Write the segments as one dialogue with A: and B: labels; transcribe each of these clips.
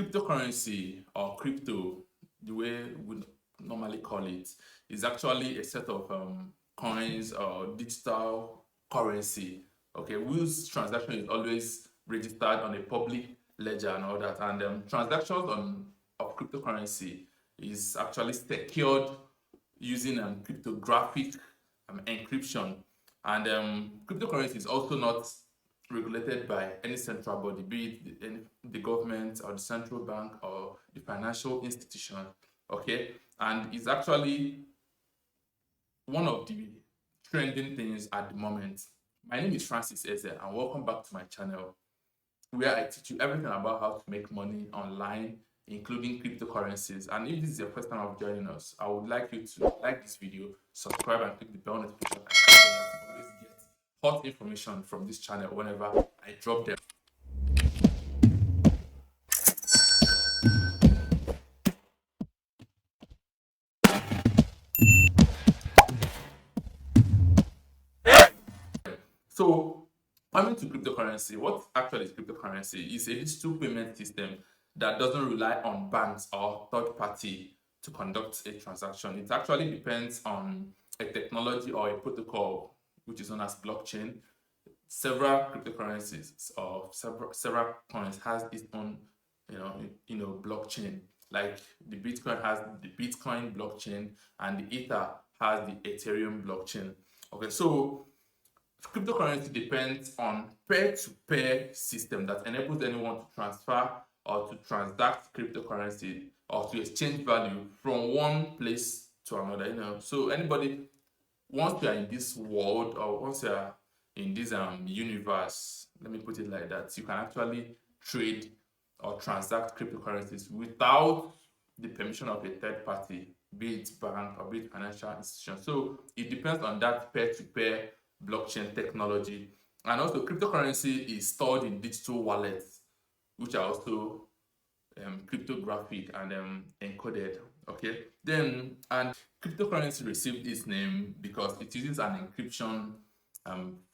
A: Cryptocurrency or crypto, the way we normally call it, is actually a set of coins or digital currency, okay, whose transaction is always registered on a public ledger and all that. And transactions of cryptocurrency is actually secured using cryptographic encryption. And cryptocurrency is also not regulated by any central body, be it the government or the central bank or the financial institution. Okay, and it's actually one of the trending things at the moment. My name is Francis Eze, and welcome back to my channel, where I teach you everything about how to make money online, including cryptocurrencies. And if this is your first time of joining us, I would like you to like this video, subscribe, and click the bell notification icon so that you always get hot information from this channel whenever I drop them. So, coming to cryptocurrency, what actually is cryptocurrency? It's a digital payment system that doesn't rely on banks or third party to conduct a transaction. It actually depends on a technology or a protocol which is known as blockchain. Several cryptocurrencies or several coins has its own blockchain. Like the Bitcoin has the Bitcoin blockchain, and the Ether has the Ethereum blockchain. Okay, so cryptocurrency depends on peer-to-peer system that enables anyone to transfer or to transact cryptocurrency or to exchange value from one place to another. So anybody, once you are in this world or once you are in this universe, let me put it like that, you can actually trade or transact cryptocurrencies without the permission of a third party, be it bank or be it financial institution. So it depends on that peer-to-peer blockchain technology. And also cryptocurrency is stored in digital wallets, which are also cryptographic and encoded. Okay, then and cryptocurrency received its name because it uses an encryption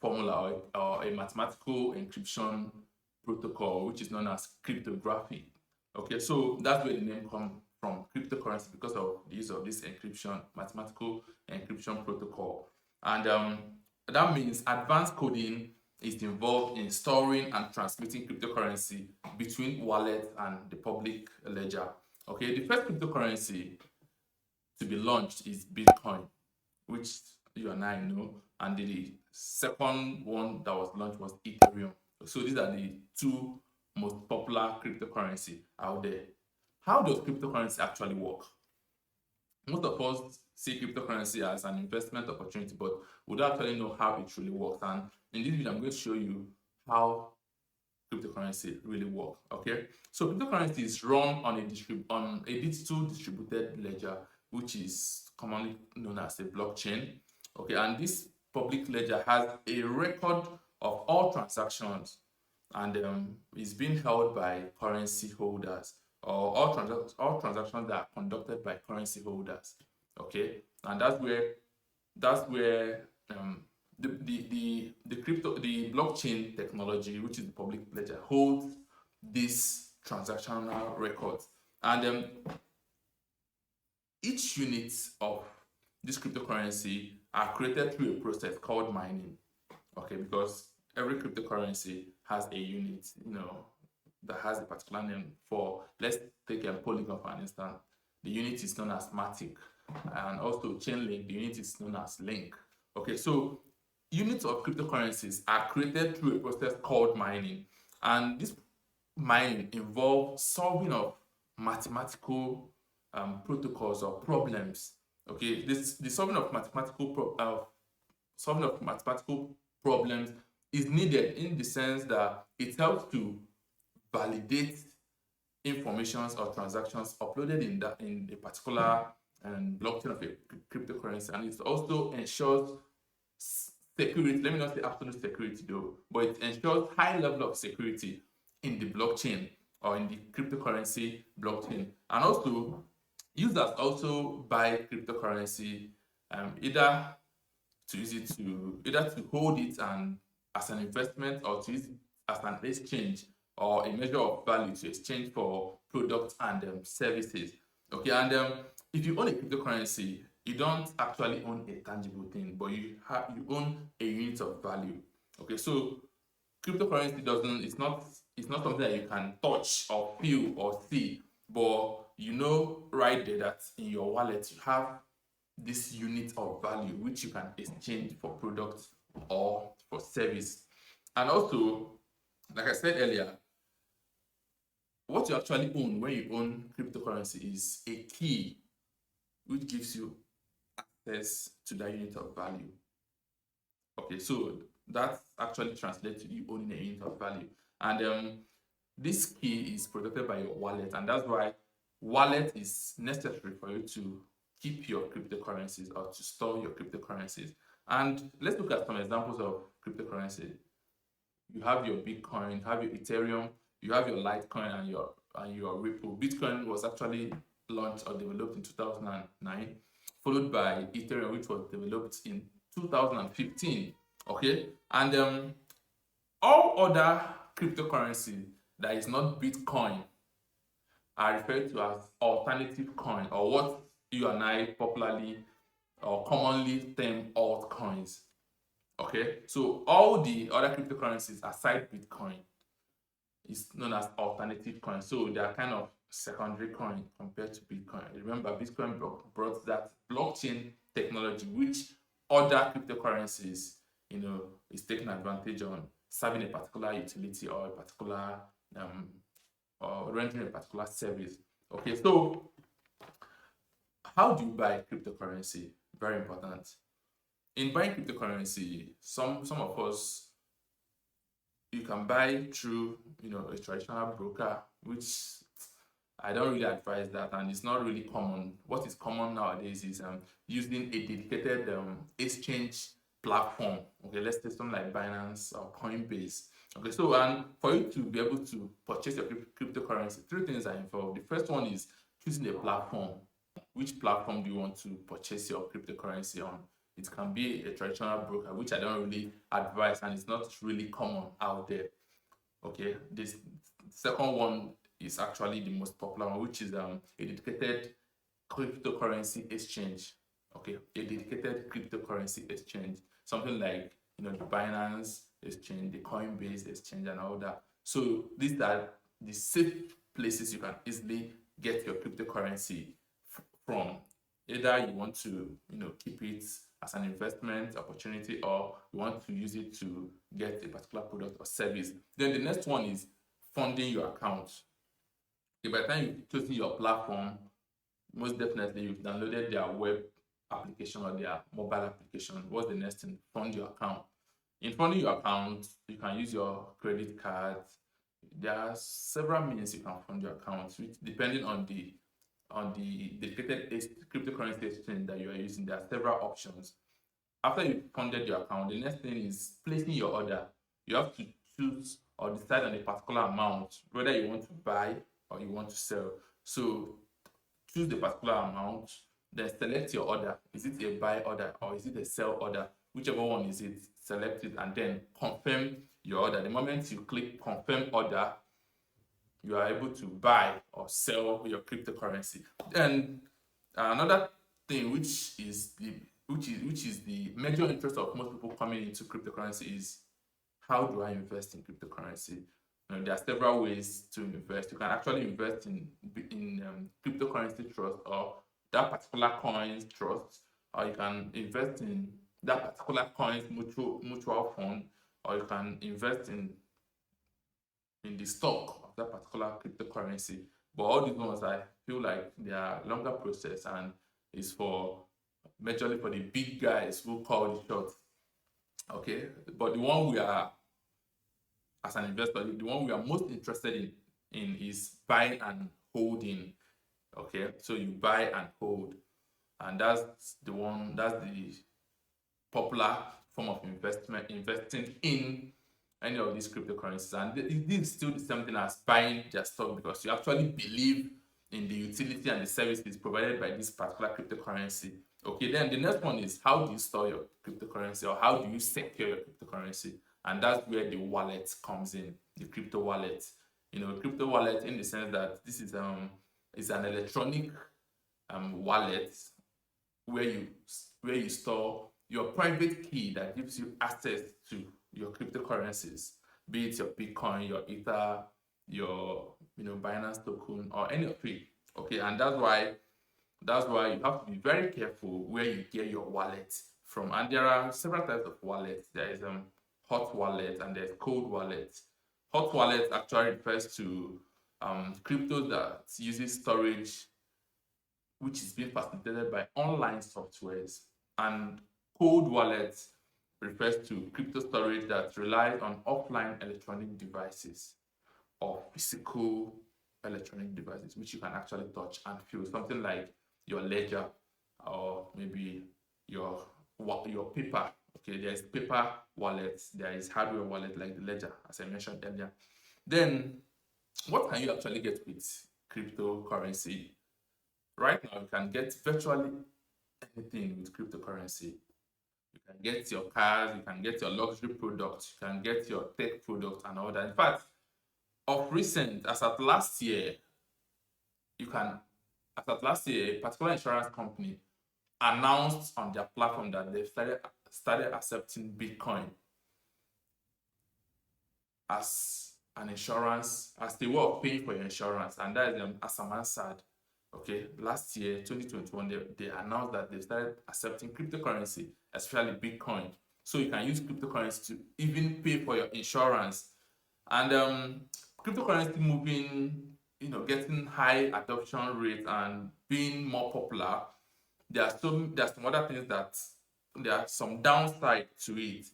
A: formula or a mathematical encryption protocol, which is known as cryptography. Okay, so that's where the name comes from, cryptocurrency, because of the use of this encryption, mathematical encryption protocol. And that means advanced coding is involved in storing and transmitting cryptocurrency between wallets and the public ledger. Okay, the first cryptocurrency to be launched is Bitcoin, which you and I know, and the second one that was launched was Ethereum. So these are the two most popular cryptocurrency out there. How does cryptocurrency actually work? Most of us see cryptocurrency as an investment opportunity, but we don't actually know how it truly works. And in this video, I'm going to show you how cryptocurrency really works. Okay, so cryptocurrency is run on a digital distributed ledger, which is commonly known as a blockchain. Okay, and this public ledger has a record of all transactions, and is being held by currency holders, or all transactions that are conducted by currency holders. Okay, and that's where the blockchain technology, which is the public ledger, holds these transactional records. And each unit of this cryptocurrency are created through a process called mining. Okay, because every cryptocurrency has a unit, that has a particular name. For, let's take a Polygon for an instance, the unit is known as Matic, and also Chainlink, the unit is known as Link. Okay, so units of cryptocurrencies are created through a process called mining, and this mining involves solving of mathematical protocols or problems. Okay, the solving of mathematical problems is needed in the sense that it helps to validate informations or transactions uploaded in a particular blockchain of a cryptocurrency, and it also ensures security. Let me not say absolute security though, but it ensures high level of security in the blockchain or in the cryptocurrency blockchain. And also, users also buy cryptocurrency either to hold it and as an investment, or to use it as an exchange or a measure of value to exchange for products and services. Okay, and if you own a cryptocurrency, you don't actually own a tangible thing, but you own a unit of value. Okay, so cryptocurrency doesn't it's not something that you can touch or feel or see, but you know right there that in your wallet you have this unit of value which you can exchange for products or for service. And also, like I said earlier, what you actually own when you own cryptocurrency is a key which gives you access to that unit of value. Okay, so that actually translates to you owning a unit of value. And this key is protected by your wallet, and that's why wallet is necessary for you to keep your cryptocurrencies or to store your cryptocurrencies. And let's look at some examples of cryptocurrency. You have your Bitcoin, you have your Ethereum, you have your Litecoin and your Ripple. Bitcoin was actually launched or developed in 2009, followed by Ethereum, which was developed in 2015. Okay, and all other cryptocurrency that is not Bitcoin are referred to as alternative coin, or what you and I popularly or commonly term altcoins. Okay, so all the other cryptocurrencies aside Bitcoin is known as alternative coin. So they are kind of secondary coin compared to Bitcoin. Remember, Bitcoin brought that blockchain technology, which other cryptocurrencies, is taking advantage on, serving a particular utility or a particular or rendering a particular service. Okay, so how do you buy cryptocurrency? Very important. In buying cryptocurrency, some of us, you can buy through a traditional broker, which I don't really advise that, and it's not really common. What is common nowadays is using a dedicated exchange platform. Okay, let's take something like Binance or Coinbase. Okay, so and for you to be able to purchase your cryptocurrency, three things are involved. The first one is choosing a platform. Which platform do you want to purchase your cryptocurrency on? It can be a traditional broker, which I don't really advise, and it's not really common out there. Okay, this second one is actually the most popular one, which is a dedicated cryptocurrency exchange. Okay, a dedicated cryptocurrency exchange, something like the Binance exchange, the Coinbase exchange, and all that. So these are the safe places you can easily get your cryptocurrency from. Either you want to keep it as an investment opportunity, or you want to use it to get a particular product or service. Then the next one is funding your account. Okay, by the time you've chosen your platform, most definitely you've downloaded their web application or their mobile application. What's the next thing? Fund your account. In funding your account, you can use your credit card. There are several means you can fund your account, which depending on the dedicated cryptocurrency exchange that you are using, there are several options. After you've funded your account, the next thing is placing your order. You have to choose or decide on a particular amount, whether you want to buy or you want to sell. So choose the particular amount, then select your order. Is it a buy order or is it a sell order? Whichever one is it, select it and then confirm your order. The moment you click confirm order, you are able to buy or sell your cryptocurrency. And another thing which is the major interest of most people coming into cryptocurrency is, how do I invest in cryptocurrency? There are several ways to invest. You can actually invest in cryptocurrency trust or that particular coin's trust, or you can invest in that particular coin's mutual fund, or you can invest in the stock of that particular cryptocurrency. But all these ones, I feel like they are longer process and is for majorly for the big guys who call the shots. Okay, but the one we are, as an investor, the one we are most interested in is buying and holding. Okay, so you buy and hold, and that's the popular form of investing in any of these cryptocurrencies. And this is still the same thing as buying their stock, because you actually believe in the utility and the services provided by this particular cryptocurrency. Okay, then the next one is, how do you store your cryptocurrency, or how do you secure your cryptocurrency? And that's where the wallet comes in, the crypto wallet. crypto wallet in the sense that this is an electronic wallet where you store your private key that gives you access to your cryptocurrencies, be it your Bitcoin, your Ether, your Binance token, or any of it. Okay, and that's why you have to be very careful where you get your wallet from. And there are several types of wallets. There is hot wallet and there's cold wallet. Hot wallet actually refers to crypto that uses storage which is being facilitated by online softwares. And cold wallet refers to crypto storage that relies on offline electronic devices or physical electronic devices, which you can actually touch and feel. Something like your ledger or maybe your paper. Okay, there's paper wallets, there is hardware wallet like the ledger, as I mentioned earlier. Then, what can you actually get with cryptocurrency? Right now, you can get virtually anything with cryptocurrency. You can get your cars, you can get your luxury products, you can get your tech products and all that. In fact, of recent, as at last year, a particular insurance company announced on their platform that they started accepting Bitcoin as an insurance, as the way of paying for your insurance, and that is as a man said. Okay, last year, 2021, they announced that they started accepting cryptocurrency, especially Bitcoin. So you can use cryptocurrency to even pay for your insurance. And cryptocurrency moving, getting high adoption rate and being more popular, there's some other things that there are some downside to it,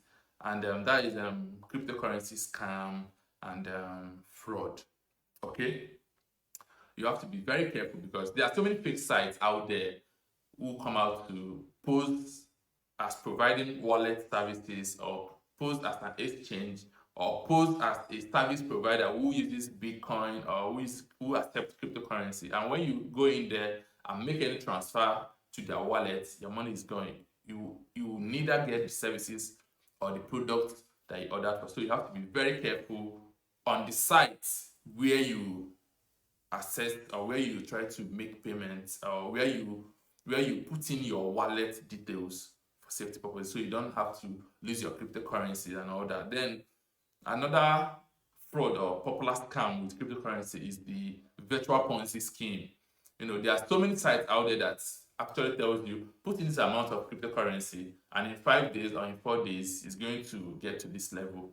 A: and that is cryptocurrency scam and fraud. Okay, you have to be very careful because there are so many fake sites out there who come out to pose as providing wallet services or pose as an exchange or pose as a service provider who uses Bitcoin or who accepts cryptocurrency. And when you go in there and make any transfer to their wallet, your money is going. You neither get the services or the product that you ordered for. So you have to be very careful on the sites where you access or where you try to make payments or where you put in your wallet details for safety purposes, so you don't have to lose your cryptocurrency and all that. Then another fraud or popular scam with cryptocurrency is the virtual Ponzi scheme. There are so many sites out there that actually tells you put in this amount of cryptocurrency and in 5 days or in 4 days it's going to get to this level.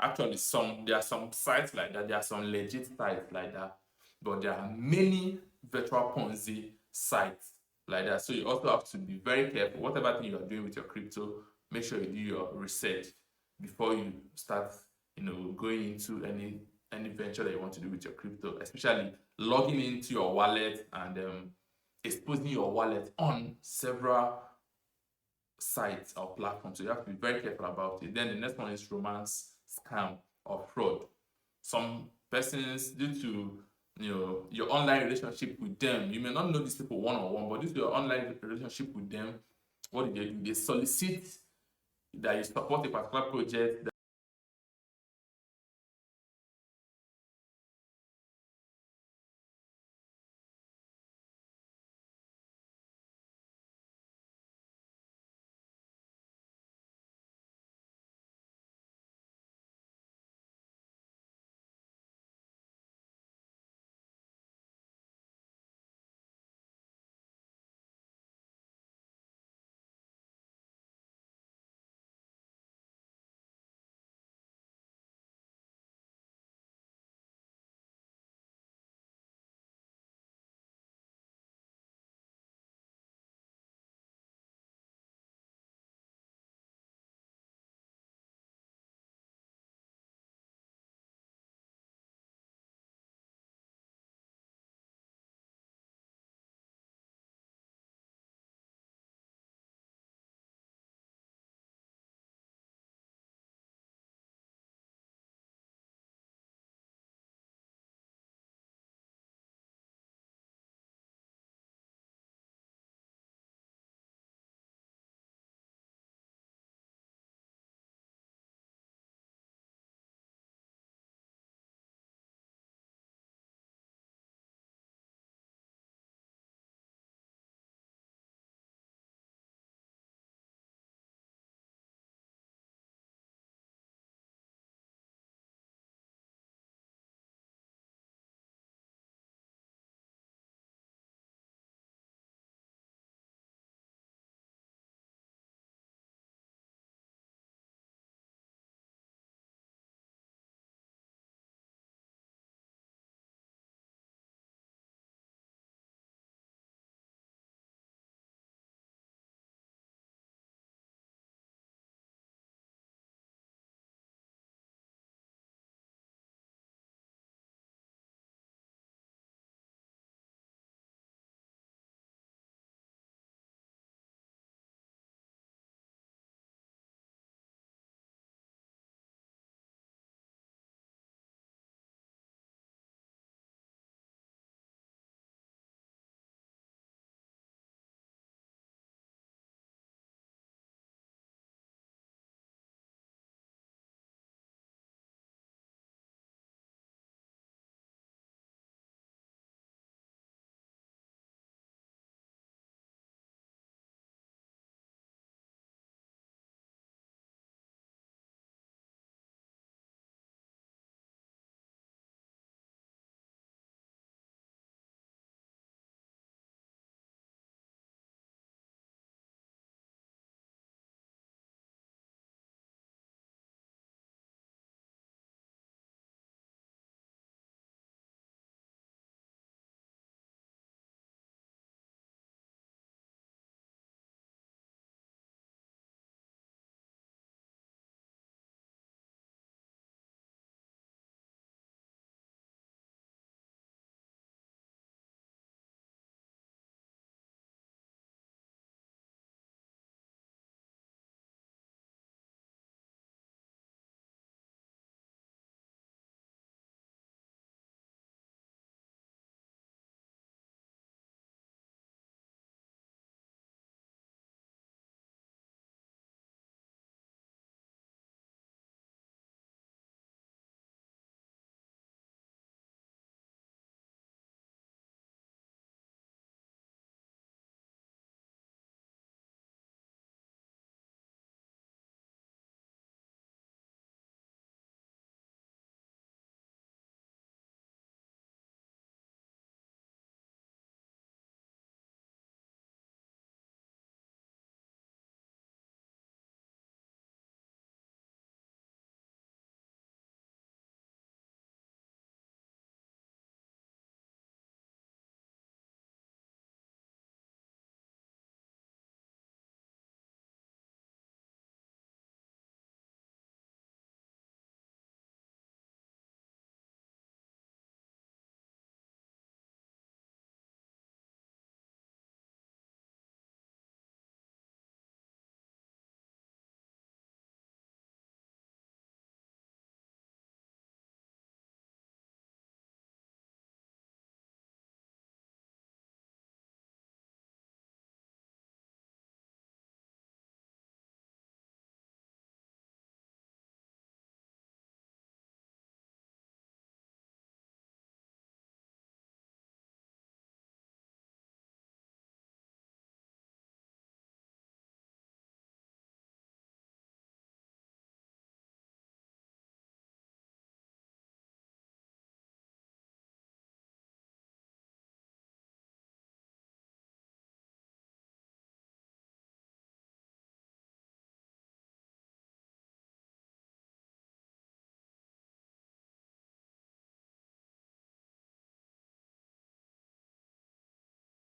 A: Actually, there are some sites like that, there are some legit sites like that, but there are many virtual Ponzi sites like that. So you also have to be very careful. Whatever thing you are doing with your crypto, make sure you do your research before you start, going into any venture that you want to do with your crypto, especially logging into your wallet and exposing your wallet on several sites or platforms. So you have to be very careful about it. Then the next one is romance scam or fraud. Some persons, due to your online relationship with them, you may not know these people one-on-one, but due to your online relationship with them, what do? They solicit that you support a particular project